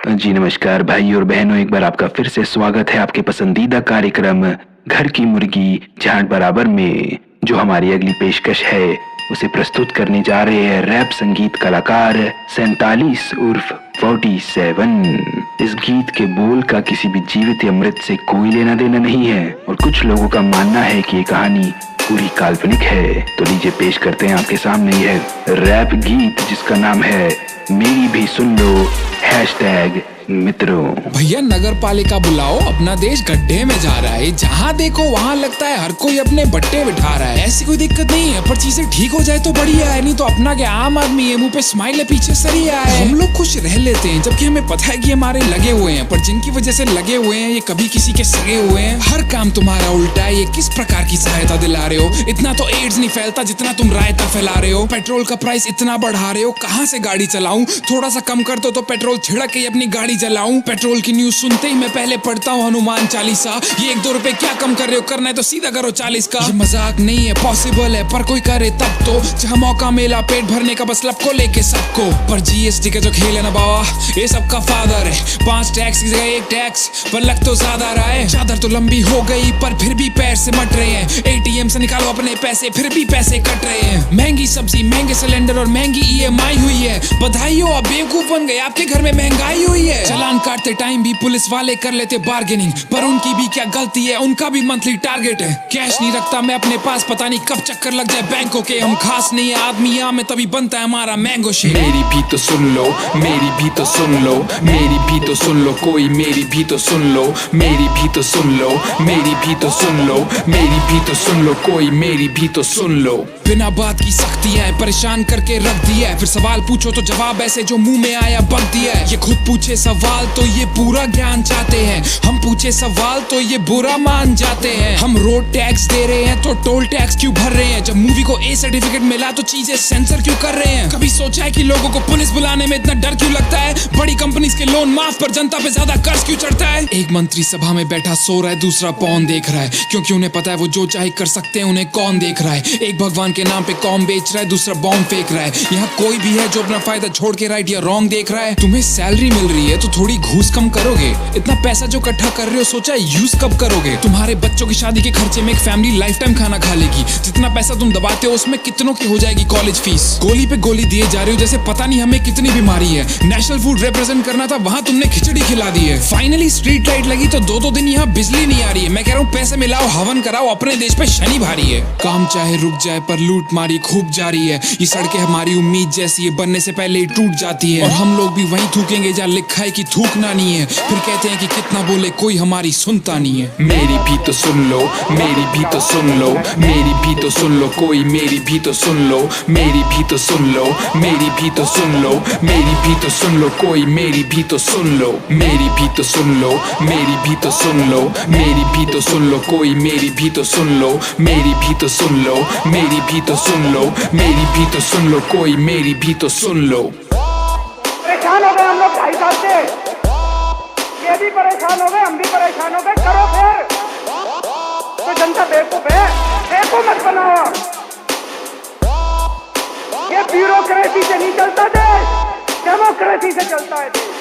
जी नमस्कार भाई और बहनों, एक बार आपका फिर से स्वागत है आपके पसंदीदा कार्यक्रम घर की मुर्गी झांट बराबर में। जो हमारी अगली पेशकश है उसे प्रस्तुत करने जा रहे हैं रैप संगीत कलाकार 47 उर्फ 47। इस गीत के बोल का किसी भी जीवित या मृत से कोई लेना देना नहीं है और कुछ लोगों का मानना है कि ये कहानी पूरी काल्पनिक है। तो लीजिए पेश करते हैं आपके सामने यह रैप गीत जिसका नाम है मेरी भी सुन लो मित्रों। भैया नगर पालिका बुलाओ, अपना देश गड्ढे में जा रहा है। जहाँ देखो वहाँ लगता है हर कोई अपने बट्टे बिठा रहा है। ऐसी कोई दिक्कत नहीं है पर चीजें ठीक हो जाए तो बढ़िया है, नहीं तो अपना क्या आम आदमी है, मुंह पे स्माइल है पीछे सरिया है। हम लोग खुश रह लेते हैं जबकि हमें पता है कि हमारे लगे हुए हैं, पर जिनकी वजह से लगे हुए हैं ये कभी किसी के सगे हुए हैं। हर काम तुम्हारा उल्टा है, ये किस प्रकार की सहायता दिला रहे हो? इतना तो एड्स नहीं फैलता जितना तुम रायता फैला रहे हो। पेट्रोल का प्राइस इतना बढ़ा रहे हो, कहाँ से गाड़ी चलाऊं? थोड़ा सा कम कर दो तो पेट्रोल छिड़क के अपनी गाड़ी जलाऊं। पेट्रोल की न्यूज सुनते ही मैं पहले पढ़ता हूँ हनुमान चालीसा। ये 1-2 रुपए क्या कम कर रहे हो? करना है तो सीधा करो 40 का। ये मजाक नहीं है, पॉसिबल है पर कोई करे तब तो। जहाँ मौका मिला पेट भरने का बस लब को लेके सबको। पर जीएसटी का जो खेल है ना बाबा, ये सबका फादर है। 5 टैक्स की जगह 1 टैक्स पर लग तो ज्यादा रहा है। चादर तो लंबी हो गई पर फिर भी पैर से मट रहे हैं। एटीएम से निकालो अपने पैसे फिर भी पैसे कट रहे हैं। महंगी सब्जी, महंगे सिलेंडर और महंगी ईएमआई हुई है। बधाई हो, अब बेवकूफ बन गए, आपके घर में महंगाई हुई है। चालान काटते टाइम भी पुलिस वाले कर लेते बार्गेनिंग, पर उनकी भी क्या गलती है, उनका भी मंथली टारगेट है। कैश नहीं रखता मैं अपने पास, पता नहीं कब चक्कर लग जाए बैंकों के। हम खास नहीं है आदमी यहाँ में, तभी बनता है हमारा मैंगो शेक। मेरी भी तो सुन लो, मेरी भी तो सुन लो, मेरी भी तो सुन लो, कोई मेरी भी तो सुन लो, मेरी भी तो सुन लो, मेरी भी तो सुन लो, मेरी भी तो सुन लो, कोई मेरी भी तो सुन लो। बिना बात की सख्ती है, परेशान करके रख दिया है। फिर सवाल पूछो तो जवाब ऐसे जो मुंह में आया बक दिया है। ये खुद पूछे सवाल तो ये पूरा ज्ञान चाहते हैं, हम पूछे सवाल तो ये बुरा मान जाते हैं। हम रोड टैक्स दे रहे हैं तो टोल टैक्स क्यों भर रहे हैं? जब मूवी को ए सर्टिफिकेट मिला तो चीजें सेंसर क्यों कर रहे हैं? कभी सोचा है कि लोगों को पुलिस बुलाने में इतना डर क्यों लगता है? बड़ी कंपनीज के लोन माफ पर जनता पे ज्यादा कर्ज क्यों चढ़ता है? एक मंत्री सभा में बैठा सो रहा है, दूसरा पौन देख रहा है, क्योंकि उन्हें पता है वो जो चाहे कर सकते हैं, उन्हें कौन देख रहा है। एक भगवान के नाम पे कौम बेच रहा है, दूसरा बॉम्ब फेंक रहा है। यहाँ कोई भी है जो अपना फायदा छोड़ के राइट या रॉन्ग देख रहा है। तुम्हें सैलरी मिल रही है तो थोड़ी घूस कम करोगे? इतना पैसा जो इकट्ठा कर रहे हो सोचा यूज कब करोगे? तुम्हारे बच्चों की शादी के खर्चे में एक फैमिली लाइफ टाइम खाना खा लेगी। जितना पैसा तुम दबाते हो उसमें कितनों की हो जाएगी कॉलेज फीस। गोली पे गोली दिए जा रहे हो जैसे पता नहीं हमें कितनी बीमारी है। नेशनल फूड रिप्रेजेंट करना था, वहाँ तुमने खिचड़ी खिला दी है। फाइनली स्ट्रीट लाइट लगी तो 2-2 दिन यहाँ बिजली नहीं आ रही है। मैं कह रहा हूँ पैसे मिलाओ, हवन कराओ, अपने देश पे शनि भारी है। काम चाहे रुक जाए पर लूट मारी खूब जारी है। ये सड़कें हमारी उम्मीद जैसी है, बनने से पहले ही टूट जाती है। और हम लोग भी वहीं थूकेंगे जहाँ लिखा है कि थूकना नहीं है। फिर कहते हैं कि कितना बोले कोई हमारी सुनता नहीं है। मेरी भी तो सुन लो, मेरी भी तो सुन लो, मेरी भी तो सुन लो, कोई मेरी भी तो सुन लो, मेरी भी तो सुन लो, मेरी भी तो सुन लो, मेरी भी तो सुन लो, कोई मेरी भी तो सुन लो, मेरी भी तो सुन लो, मेरी भी तो सुन लो, मेरी भी तो सुन लो, कोई मेरी भी तो सुन लो, मेरी भी तो सुन लो, मेरी भी तो सुन लो, मेरी भी तो सुन लो, कोई मेरी भी तो सुन लो। परेशान हो गए हम लोग भाई साहब से, ये भी परेशान हो गए, हम भी परेशान हो गए। करो फिर तो जनता बेवकूफ है, बेवकूफ मत बनाओ। ये ब्यूरोक्रेसी से नहीं चलता देश, डेमोक्रेसी से चलता है देश।